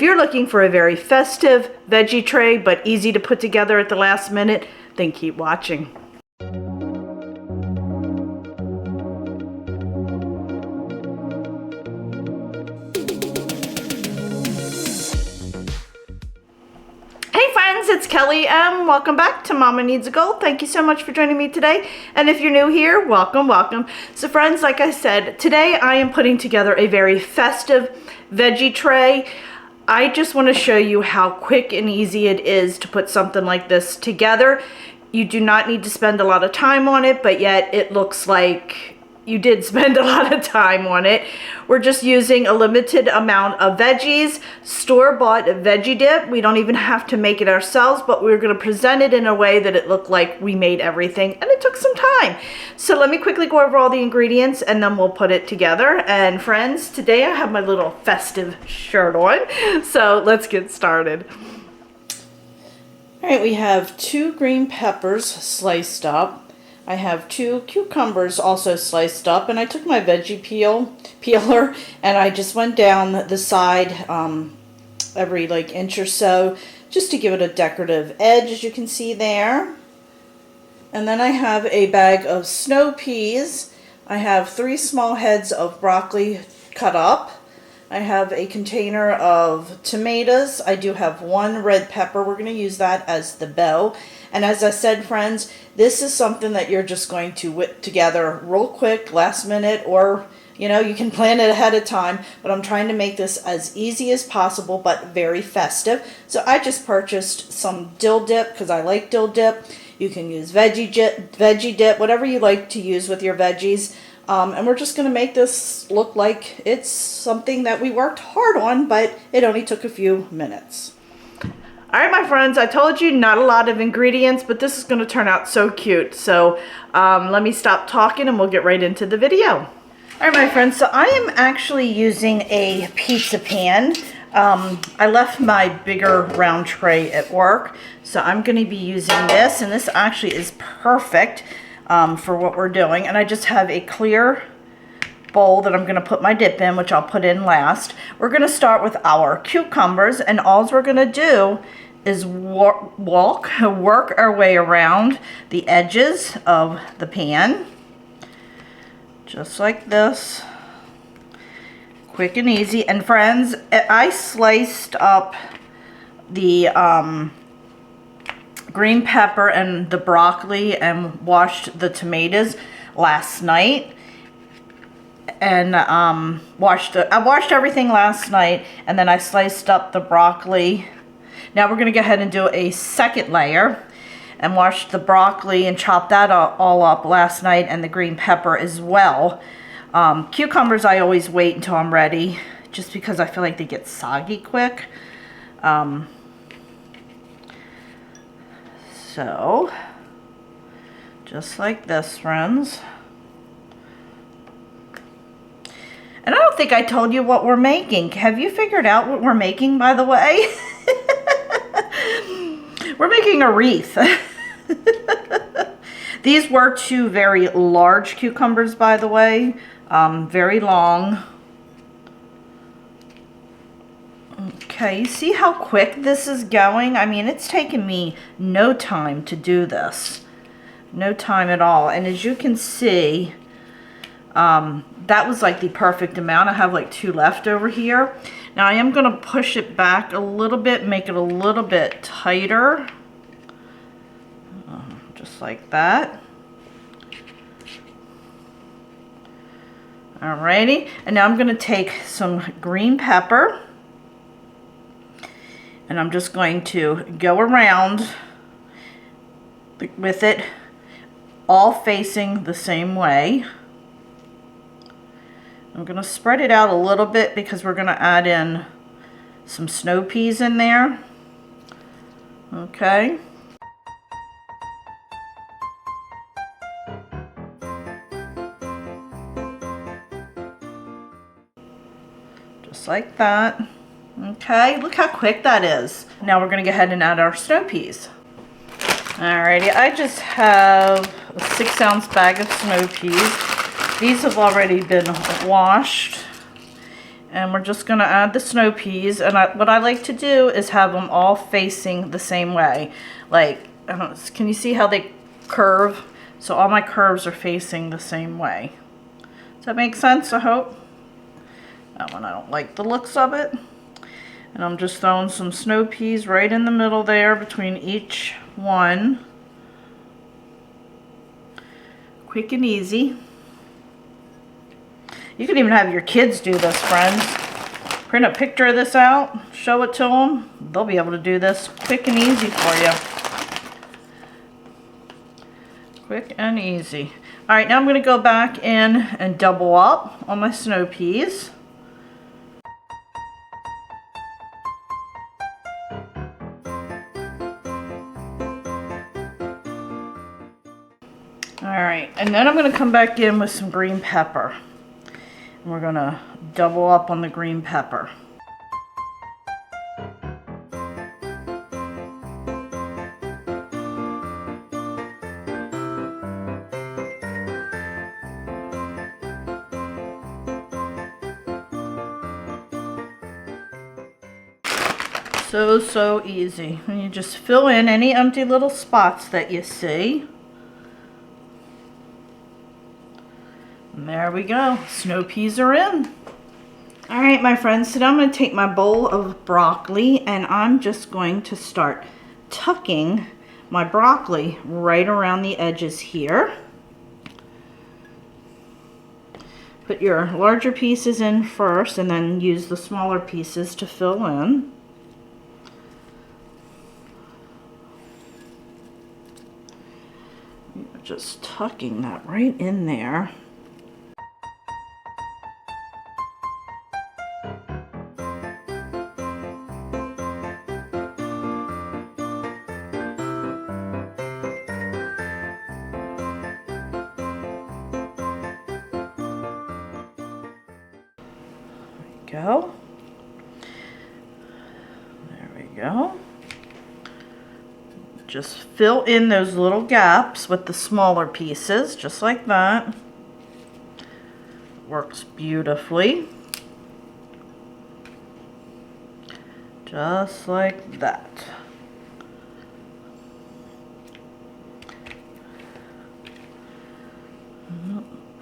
you're looking for a very festive veggie tray, but easy to put together at the last minute, then keep watching. It's Kelly M. Welcome back to Mama Needs a Goal. Thank you so much for joining me today. And if you're new here, welcome, welcome. So friends, like I said, today I am putting together a very festive veggie tray. I just want to show you how quick and easy it is to put something like this together. You do not need to spend a lot of time on it, but yet it looks like you did spend a lot of time on it. We're just using a limited amount of veggies, store-bought veggie dip. We don't even have to make it ourselves, but we're going to present it in a way that it looked like we made everything, and it took some time. So let me quickly go over all the ingredients and then we'll put it together. And friends, today I have my little festive shirt on, so let's get started. All right, we have 2 green peppers sliced up. I have 2 cucumbers also sliced up, and I took my veggie peeler and I just went down the side every inch or so just to give it a decorative edge, as you can see there. And then I have a bag of snow peas. I have 3 small heads of broccoli cut up. I have a container of tomatoes. I do have 1 red pepper. We're going to use that as the bow. And as I said, friends, this is something that you're just going to whip together real quick, last minute, or you can plan it ahead of time, but I'm trying to make this as easy as possible, but very festive. So I just purchased some dill dip because I like dill dip. You can use veggie dip, whatever you like to use with your veggies. And we're just going to make this look like it's something that we worked hard on, but it only took a few minutes. All right, my friends, I told you not a lot of ingredients, but this is going to turn out so cute. So let me stop talking and we'll get right into the video. All right, my friends, so I am actually using a pizza pan. I left my bigger round tray at work, so I'm going to be using this, and this actually is perfect for what we're doing. And I just have a clear bowl that I'm going to put my dip in, which I'll put in last. We're going to start with our cucumbers, and all we're going to do is work our way around the edges of the pan, just like this, quick and easy. And friends, I sliced up the green pepper and the broccoli and washed the tomatoes last night. And I washed everything last night, and then I sliced up the broccoli. Now we're going to go ahead and do a second layer and wash the broccoli and chop that all up last night, and the green pepper as well. Cucumbers I always wait until I'm ready, just because I feel like they get soggy quick. So just like this, friends. And I don't think I told you what we're making. Have you figured out what we're making, by the way? We're making a wreath. These were 2 very large cucumbers, by the way. Very long. Okay, you see how quick this is going? I mean, it's taken me no time to do this. No time at all. And as you can see, that was like the perfect amount. I have like 2 left over here. Now I am going to push it back a little bit, make it a little bit tighter. Just like that. Alrighty, and now I'm going to take some green pepper, and I'm just going to go around with it, all facing the same way. I'm going to spread it out a little bit because we're going to add in some snow peas in there. Okay. Just like that. Okay, look how quick that is. Now we're going to go ahead and add our snow peas. Alrighty, I just have a 6-ounce bag of snow peas. These have already been washed And we're just gonna add the snow peas. And what I like to do is have them all facing the same way. Like, I don't know, can you see how they curve? So all my curves are facing the same way. Does that make sense, I hope? That one, I don't like the looks of it. And I'm just throwing some snow peas right in the middle there between each one. Quick and easy. You can even have your kids do this, friends. Print a picture of this out, show it to them. They'll be able to do this quick and easy for you. Quick and easy. All right, now I'm going to go back in and double up on my snow peas. All right, and then I'm going to come back in with some green pepper. And we're going to double up on the green pepper. So easy. And you just fill in any empty little spots that you see. And there we go. Snow peas are in. All right, my friends. So now I'm going to take my bowl of broccoli and I'm just going to start tucking my broccoli right around the edges here. Put your larger pieces in first and then use the smaller pieces to fill in. Just tucking that right in there. Go. There we go. Just fill in those little gaps with the smaller pieces, just like that. Works beautifully. Just like that.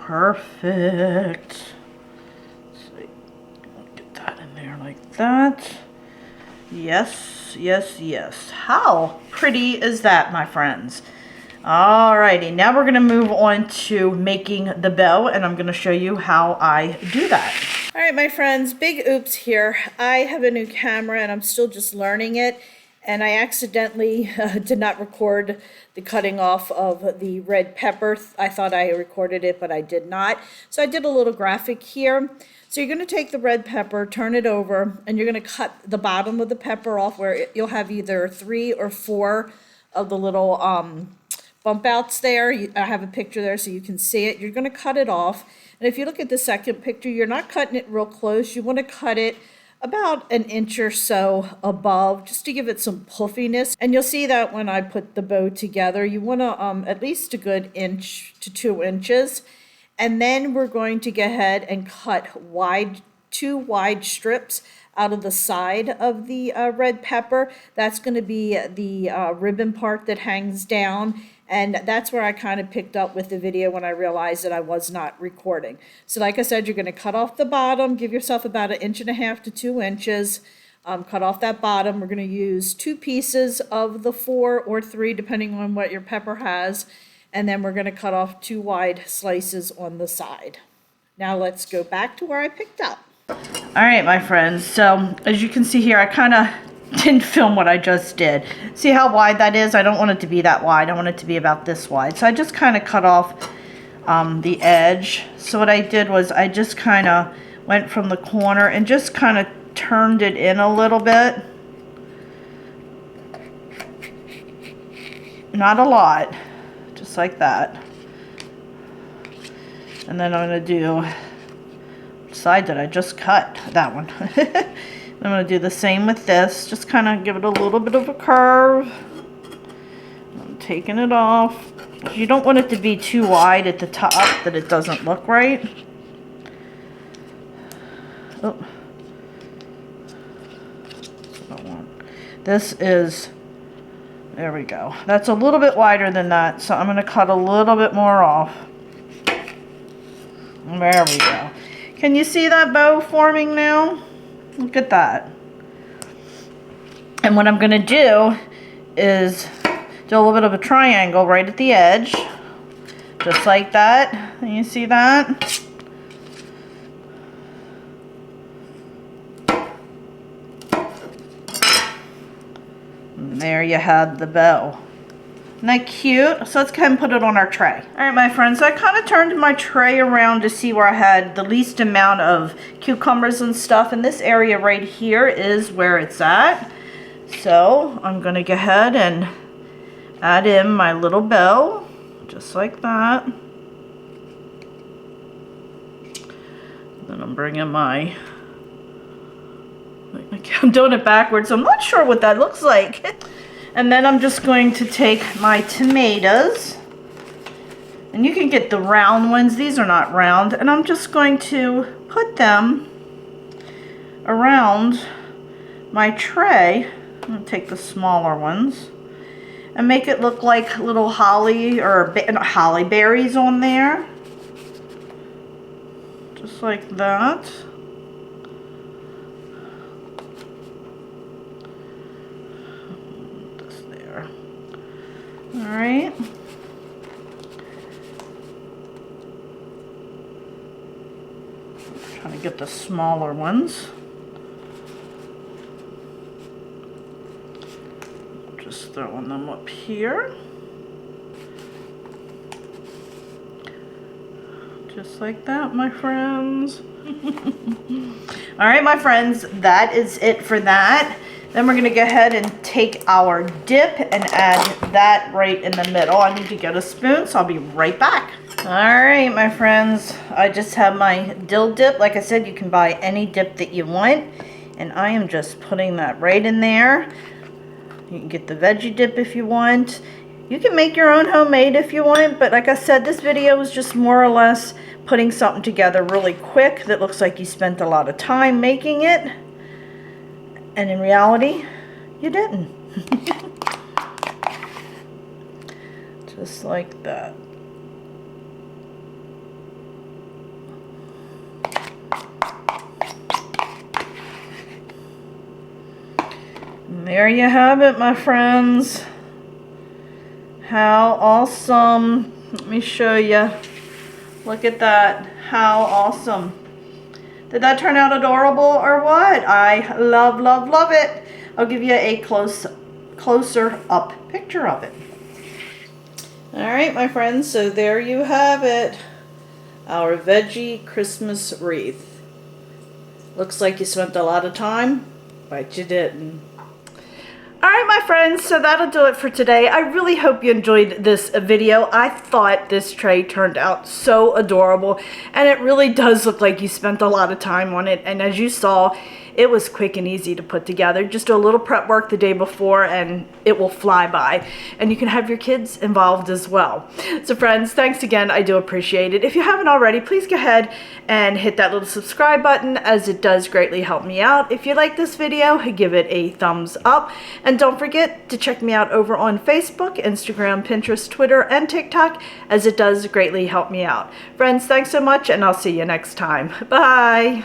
Perfect. Get that in there like that. Yes, yes, yes. How pretty is that, my friends? Alrighty, now we're gonna move on to making the bow, and I'm gonna show you how I do that. All right, my friends, big oops here. I have a new camera and I'm still just learning it. And I accidentally did not record the cutting off of the red pepper. I thought I recorded it, but I did not. So I did a little graphic here. So you're going to take the red pepper, turn it over, and you're going to cut the bottom of the pepper off where you'll have either 3 or 4 of the little bump outs there. I have a picture there so you can see it. You're going to cut it off. And if you look at the second picture, you're not cutting it real close. You want to cut it about an inch or so above, just to give it some puffiness. And you'll see that when I put the bow together, you want to at least a good 1 to 2 inches. And then we're going to go ahead and cut 2 wide strips out of the side of the red pepper. That's going to be the ribbon part that hangs down. And that's where I kind of picked up with the video when I realized that I was not recording. So like I said, you're going to cut off the bottom, give yourself about 1.5 inches to 2 inches. Cut off that bottom. We're going to use 2 pieces of the 4 or 3, depending on what your pepper has. And then we're going to cut off 2 wide slices on the side. Now let's go back to where I picked up. All right, my friends. So as you can see here, I kind of didn't film what I just did. See how wide that is? I don't want it to be that wide. I want it to be about this wide. So I just kind of cut off the edge. So what I did was I just kind of went from the corner and just kind of turned it in a little bit. Not a lot, just like that. And then I'm going to do the side that I just cut, that one. I'm going to do the same with this, just kind of give it a little bit of a curve. I'm taking it off. You don't want it to be too wide at the top that it doesn't look right. Oh, This is, there we go. That's a little bit wider than that, so I'm going to cut a little bit more off. There we go. Can you see that bow forming now? Look at that. And what I'm going to do is do a little bit of a triangle right at the edge. Just like that. Can you see that? And there you have the bow. Isn't that cute? So let's go ahead and put it on our tray. All right, my friends, so I kind of turned my tray around to see where I had the least amount of cucumbers and stuff. And this area right here is where it's at. So I'm going to go ahead and add in my little bow, just like that. Then I'm bringing my, I'm doing it backwards, so I'm not sure what that looks like. And then I'm just going to take my tomatoes, and you can get the round ones, these are not round, and I'm just going to put them around my tray. I'm going to take the smaller ones and make it look like little holly or holly berries on there. Just like that. This there. Alright. Trying to get the smaller ones. Just throwing them up here. Just like that, my friends. All right, my friends, that is it for that. Then we're gonna go ahead and take our dip and add that right in the middle. I need to get a spoon, so I'll be right back. All right, my friends, I just have my dill dip. Like I said, you can buy any dip that you want. And I am just putting that right in there. You can get the veggie dip if you want. You can make your own homemade if you want, but like I said, this video was just more or less putting something together really quick that looks like you spent a lot of time making it. And in reality, you didn't. Just like that. And there you have it, my friends. How awesome. Let me show you. Look at that. How awesome. Did that turn out adorable or what? I love, love, love it. I'll give you a closer up picture of it. All right, my friends, so there you have it. Our veggie Christmas wreath. Looks like you spent a lot of time, but you didn't. All right, my friends, so that'll do it for today. I really hope you enjoyed this video. I thought this tray turned out so adorable, and it really does look like you spent a lot of time on it. And as you saw, it was quick and easy to put together. Just do a little prep work the day before and it will fly by. And you can have your kids involved as well. So friends, thanks again. I do appreciate it. If you haven't already, please go ahead and hit that little subscribe button, as it does greatly help me out. If you like this video, give it a thumbs up. And don't forget to check me out over on Facebook, Instagram, Pinterest, Twitter, and TikTok, as it does greatly help me out. Friends, thanks so much, and I'll see you next time. Bye.